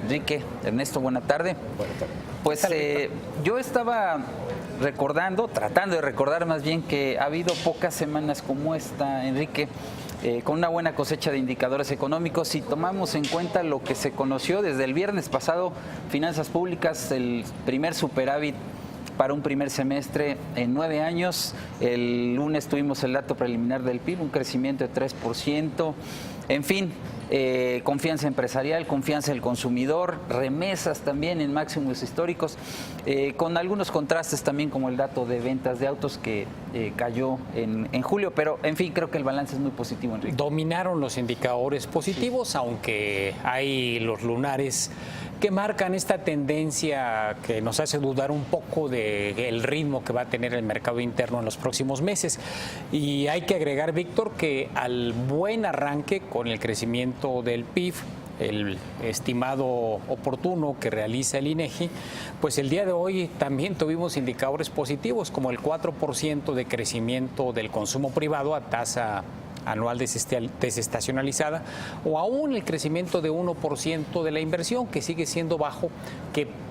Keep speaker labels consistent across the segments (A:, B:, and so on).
A: Enrique, Ernesto, buena tarde.
B: Buenas tardes.
A: Pues yo estaba tratando de recordar más bien que ha habido pocas semanas como esta, Enrique, con una buena cosecha de indicadores económicos. Si tomamos en cuenta lo que se conoció desde el viernes pasado, finanzas públicas, el primer superávit para un primer semestre en 9 años. El lunes tuvimos el dato preliminar del PIB, un crecimiento de 3%. En fin, confianza empresarial, confianza del consumidor, remesas también en máximos históricos, con algunos contrastes también como el dato de ventas de autos que cayó en julio, pero en fin, creo que el balance es muy positivo, Enrique.
B: Dominaron los indicadores positivos, aunque hay los lunares que marcan esta tendencia que nos hace dudar un poco del ritmo que va a tener el mercado interno en los próximos meses. Y hay que agregar, Víctor, que al buen arranque con el crecimiento del PIB, el estimado oportuno que realiza el INEGI, pues el día de hoy también tuvimos indicadores positivos, como el 4% de crecimiento del consumo privado a tasa anual desestacionalizada, o aún el crecimiento de 1% de la inversión, que sigue siendo bajo,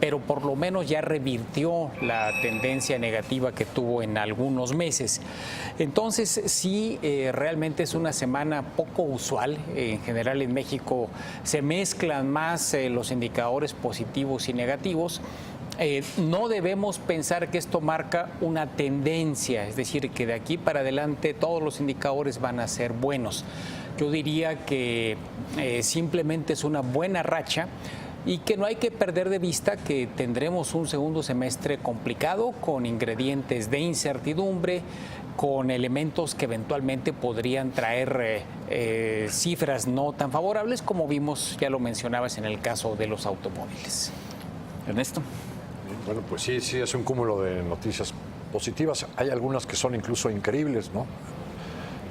B: pero por lo menos ya revirtió la tendencia negativa que tuvo en algunos meses. Entonces sí, realmente es una semana poco usual. En general en México se mezclan más los indicadores positivos y negativos. No debemos pensar que esto marca una tendencia, es decir, que de aquí para adelante todos los indicadores van a ser buenos. Yo diría que simplemente es una buena racha y que no hay que perder de vista que tendremos un segundo semestre complicado, con ingredientes de incertidumbre, con elementos que eventualmente podrían traer cifras no tan favorables, como vimos, ya lo mencionabas, en el caso de los automóviles.
A: Ernesto.
C: Bueno, pues sí, es un cúmulo de noticias positivas. Hay algunas que son incluso increíbles, ¿no?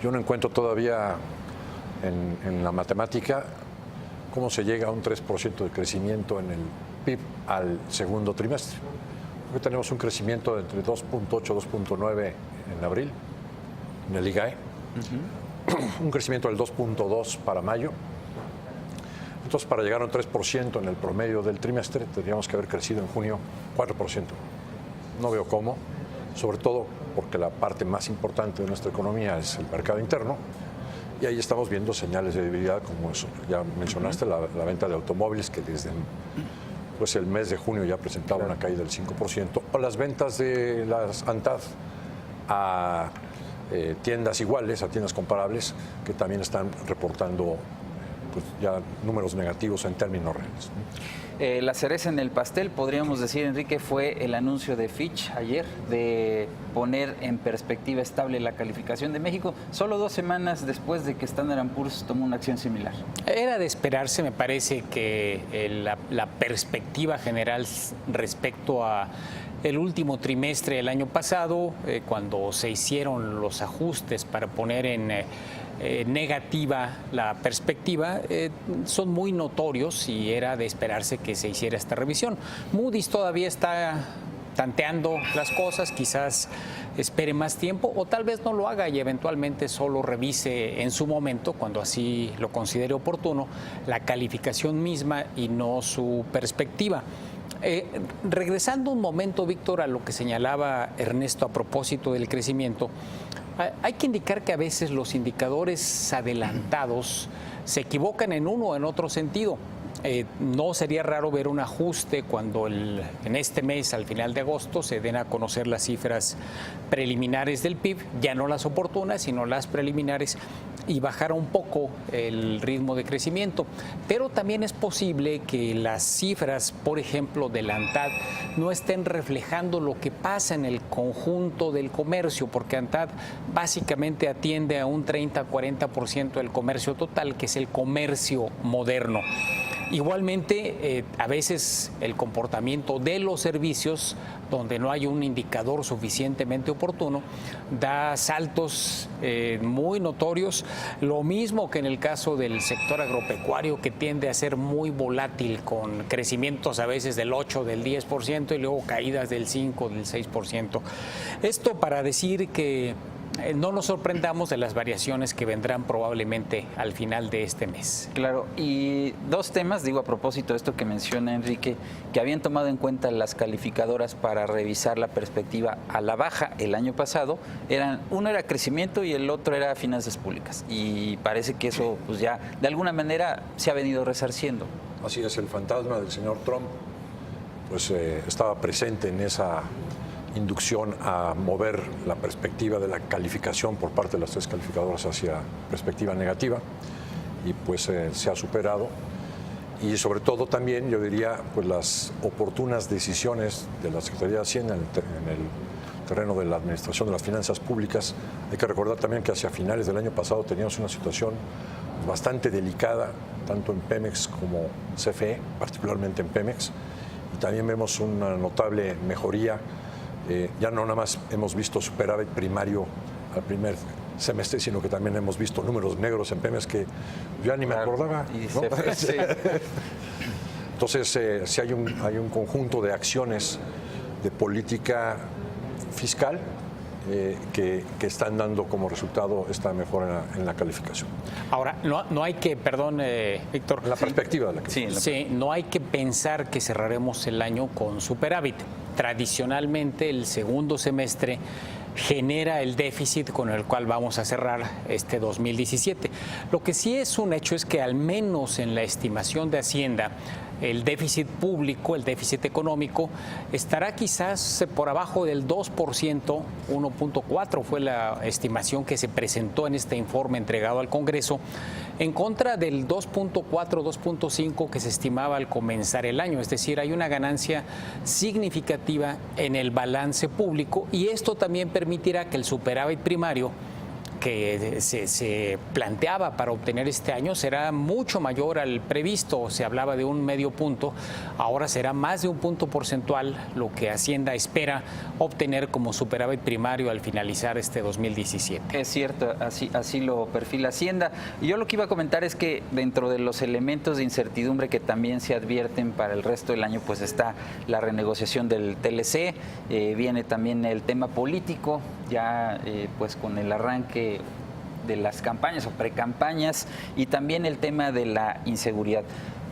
C: Yo no encuentro todavía en la matemática cómo se llega a un 3% de crecimiento en el PIB al segundo trimestre. Hoy tenemos un crecimiento de entre 2.8 y 2.9 en abril, en el IGAE, un crecimiento del 2.2 para mayo. Entonces, para llegar a un 3% en el promedio del trimestre, tendríamos que haber crecido en junio 4%. No veo cómo, sobre todo porque la parte más importante de nuestra economía es el mercado interno, y ahí estamos viendo señales de debilidad, como eso. Ya mencionaste la venta de automóviles, que desde pues, el mes de junio ya presentaba una caída del 5%, o las ventas de las ANTAD a tiendas iguales, a tiendas comparables, que también están reportando pues ya números negativos en términos reales.
A: La cereza en el pastel, podríamos decir, Enrique, fue el anuncio de Fitch ayer de poner en perspectiva estable la calificación de México, solo 2 semanas después de que Standard & Poor's tomó una acción similar.
B: Era de esperarse, me parece, que la perspectiva general respecto a el último trimestre del año pasado, cuando se hicieron los ajustes para poner en negativa la perspectiva, son muy notorios, y era de esperarse que se hiciera esta revisión. Moody's todavía está tanteando las cosas, quizás espere más tiempo o tal vez no lo haga y eventualmente solo revise en su momento, cuando así lo considere oportuno, la calificación misma y no su perspectiva. Regresando un momento, Víctor, a lo que señalaba Ernesto a propósito del crecimiento, hay que indicar que a veces los indicadores adelantados se equivocan en uno o en otro sentido. No sería raro ver un ajuste cuando en este mes, al final de agosto, se den a conocer las cifras preliminares del PIB, ya no las oportunas, sino las preliminares, y bajara un poco el ritmo de crecimiento. Pero también es posible que las cifras, por ejemplo, de la ANTAD, no estén reflejando lo que pasa en el conjunto del comercio, porque ANTAD básicamente atiende a un 30-40% del comercio total, que es el comercio moderno. Igualmente, a veces el comportamiento de los servicios, donde no hay un indicador suficientemente oportuno, da saltos muy notorios. Lo mismo que en el caso del sector agropecuario, que tiende a ser muy volátil, con crecimientos a veces del 8, del 10% y luego caídas del 5, del 6%. Esto para decir que no nos sorprendamos de las variaciones que vendrán probablemente al final de este mes.
A: Claro, y dos temas, digo, a propósito de esto que menciona Enrique, que habían tomado en cuenta las calificadoras para revisar la perspectiva a la baja el año pasado, uno era crecimiento y el otro era finanzas públicas. Y parece que eso pues ya de alguna manera se ha venido resarciendo.
C: Así es, el fantasma del señor Trump pues estaba presente en esa inducción a mover la perspectiva de la calificación por parte de las tres calificadoras hacia perspectiva negativa, y pues se ha superado. Y sobre todo también, yo diría, pues las oportunas decisiones de la Secretaría de Hacienda en el terreno de la administración de las finanzas públicas. Hay que recordar también que hacia finales del año pasado teníamos una situación bastante delicada, tanto en Pemex como CFE, particularmente en Pemex, y también vemos una notable mejoría. Ya no nada más hemos visto superávit primario al primer semestre, sino que también hemos visto números negros en Pemex que ya ni me acordaba, ¿no? Entonces, sí hay un conjunto de acciones de política fiscal que están dando como resultado esta mejora en la calificación.
B: Ahora, no hay que, perdón, Víctor.
C: La perspectiva de la calificación.
B: Sí, no hay que pensar que cerraremos el año con superávit. Tradicionalmente, el segundo semestre genera el déficit con el cual vamos a cerrar este 2017. Lo que sí es un hecho es que al menos en la estimación de Hacienda, el déficit público, el déficit económico, estará quizás por abajo del 2%, 1.4 fue la estimación que se presentó en este informe entregado al Congreso, en contra del 2.4, 2.5 que se estimaba al comenzar el año. Es decir, hay una ganancia significativa en el balance público, y esto también permitirá que el superávit primario que se planteaba para obtener este año será mucho mayor al previsto. Se hablaba de un medio punto, ahora será más de un punto porcentual lo que Hacienda espera obtener como superávit primario al finalizar este 2017.
A: Es cierto, así lo perfila Hacienda. Y yo lo que iba a comentar es que dentro de los elementos de incertidumbre que también se advierten para el resto del año, pues está la renegociación del TLC, viene también el tema político, ya pues con el arranque de las campañas o precampañas, y también el tema de la inseguridad.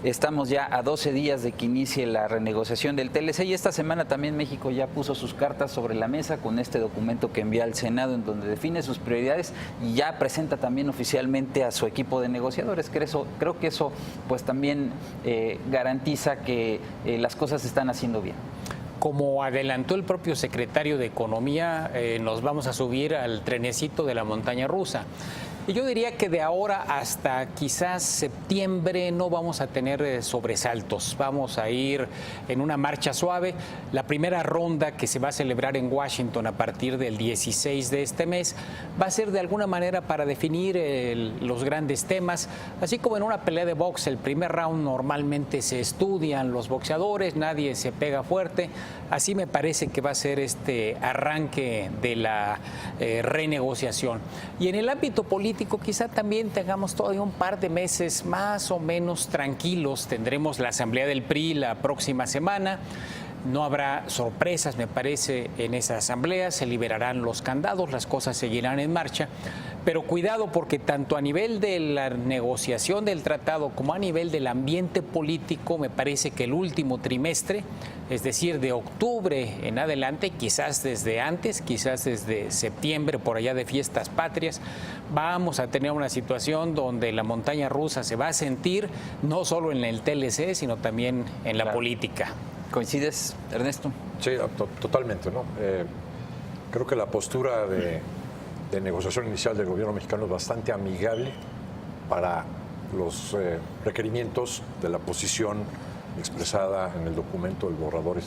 A: Estamos ya a 12 días de que inicie la renegociación del TLC, y esta semana también México ya puso sus cartas sobre la mesa con este documento que envía al Senado, en donde define sus prioridades y ya presenta también oficialmente a su equipo de negociadores. Creo que eso pues también garantiza que las cosas se están haciendo bien.
B: Como adelantó el propio secretario de Economía, nos vamos a subir al trenecito de la montaña rusa. Y yo diría que de ahora hasta quizás septiembre no vamos a tener sobresaltos. Vamos a ir en una marcha suave. La primera ronda que se va a celebrar en Washington a partir del 16 de este mes va a ser de alguna manera para definir los grandes temas. Así como en una pelea de box, el primer round normalmente se estudian los boxeadores, nadie se pega fuerte. Así me parece que va a ser este arranque de la renegociación. Y en el ámbito político, quizá también tengamos todavía un par de meses más o menos tranquilos. Tendremos la asamblea del PRI la próxima semana. No habrá sorpresas, me parece, en esa asamblea. Se liberarán los candados, las cosas seguirán en marcha. Pero cuidado, porque tanto a nivel de la negociación del tratado como a nivel del ambiente político, me parece que el último trimestre, es decir, de octubre en adelante, quizás desde antes, quizás desde septiembre, por allá de fiestas patrias, vamos a tener una situación donde la montaña rusa se va a sentir no solo en el TLC, sino también en la política.
A: ¿Coincides, Ernesto?
C: Sí, totalmente, ¿no? Creo que la postura de negociación inicial del gobierno mexicano es bastante amigable para los requerimientos de la posición expresada en el documento, el borrador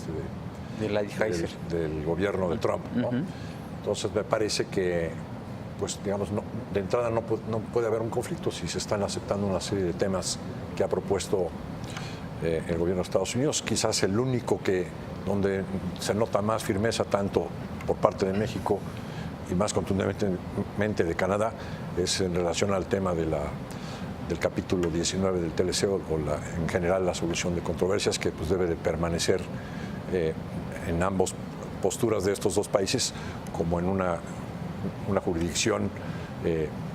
C: del gobierno de Trump, ¿no? Entonces me parece que, pues digamos, de entrada no puede haber un conflicto si se están aceptando una serie de temas que ha propuesto el gobierno de Estados Unidos. Quizás el único donde se nota más firmeza tanto por parte de México y más contundentemente de Canadá es en relación al tema del capítulo 19 del TLC en general la solución de controversias, que pues debe de permanecer en ambas posturas de estos dos países como en una una jurisdicción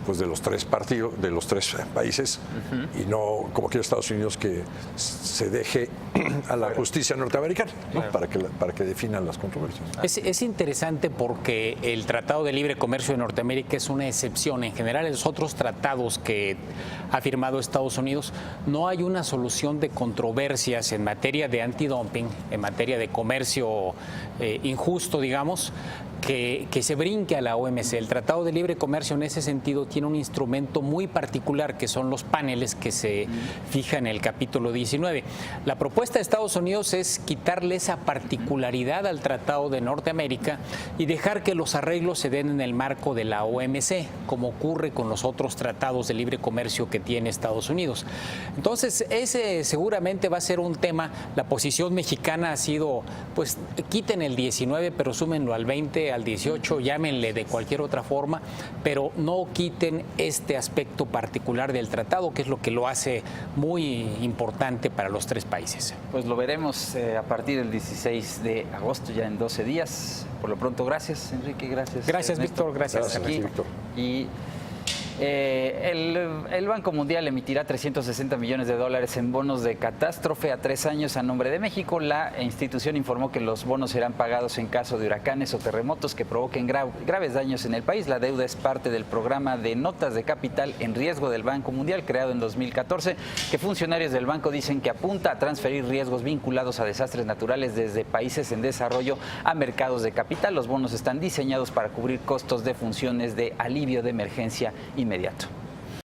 C: pues de los tres partidos, de los tres países, y no como quiere Estados Unidos que se deje a la justicia norteamericana, ¿no? para que definan las controversias.
B: Es interesante porque el Tratado de Libre Comercio de Norteamérica es una excepción. En general, en los otros tratados que ha firmado Estados Unidos, no hay una solución de controversias en materia de antidumping, en materia de comercio injusto, digamos, que se brinque a la OMC. El Tratado de Libre Comercio en ese sentido tiene un instrumento muy particular que son los paneles que se fijan en el capítulo 19. La propuesta de Estados Unidos es quitarle esa particularidad al Tratado de Norteamérica y dejar que los arreglos se den en el marco de la OMC, como ocurre con los otros tratados de libre comercio que tiene Estados Unidos. Entonces, ese seguramente va a ser un tema. La posición mexicana ha sido, pues, quiten el 19, pero súmenlo al 20, al 18, llámenle de cualquier otra forma, pero no quiten este aspecto particular del tratado, que es lo que lo hace muy importante para los tres países.
A: Pues lo veremos a partir del 16 de agosto, ya en 12 días. Por lo pronto, gracias, Enrique, gracias.
B: Gracias,
A: Ernesto.
B: Víctor, gracias.
A: Aquí.
C: Víctor.
A: Y el Banco Mundial emitirá $360 millones en bonos de catástrofe a 3 años a nombre de México. La institución informó que los bonos serán pagados en caso de huracanes o terremotos que provoquen graves daños en el país. La deuda es parte del programa de notas de capital en riesgo del Banco Mundial, creado en 2014, que funcionarios del banco dicen que apunta a transferir riesgos vinculados a desastres naturales desde países en desarrollo a mercados de capital. Los bonos están diseñados para cubrir costos de funciones de alivio de emergencia inmediato.